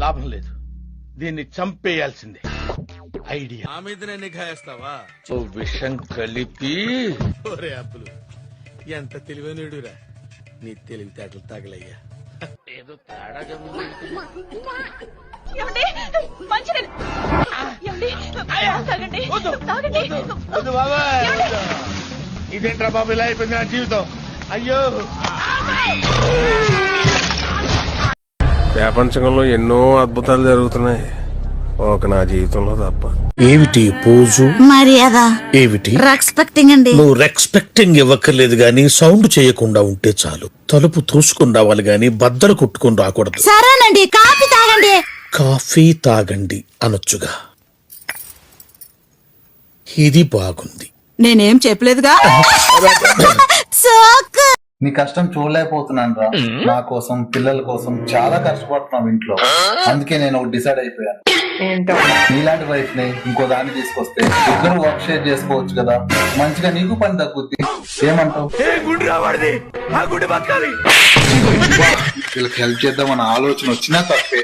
లాభం లేదు, దీన్ని చంపేయాల్సిందే. ఐడియా. ఆ మీదనే నిఘా వేస్తావా? ఓ విషం కలిపి. ఒరే అప్పులు, ఎంత తెలివైనడురా, నీ తెలివితేటలు తగలయ్యా. ఏదో తేడాగా ఉంది. వద్దు బాబాయ్, ఇదేంట్రా బాబు ఇలా అయిపోయింది నా జీవితం. అయ్యో, ప్రపంచంలో ఎన్నో అద్భుతాలు జరుగుతున్నాయి, ఒక నా జీవితంలో తప్ప. ఏమిటి పోజు, మర్యాద ఏమిటి రెస్పెక్టింగ్ అండి. నువ్వు రెస్పెక్టింగ్ ఇవ్వక్కర్లేదు గాని సౌండ్ చేయకుండా ఉంటే చాలు. తలుపు తోసుకుని రావాలి గాని బద్దలు కొట్టుకుని రాకూడదు. సరేనండి, కాఫీ తాగండి. కాఫీ తాగండి అనొచ్చుగా. ఇది బాగుంది. నేనేం చెప్పలేదుగా. సోకు. నీ కష్టం చూడలేకపోతున్నాను రా. నా కోసం, పిల్లల కోసం చాలా కష్టపడుతున్నావు ఇంట్లో. అందుకే నేను ఒకటి డిసైడ్ అయిపోయాను. నీలాంటి వైఫ్ ని ఇంకో దాన్ని తీసుకొస్తే ఇద్దరు వర్క్ షేర్ చేసుకోవచ్చు కదా. మంచిగా నీకు పని తగ్గుద్ది. ఏమంటావు? వీళ్ళకి హెల్ప్ చేద్దామన్న ఆలోచన వచ్చినా తప్పే.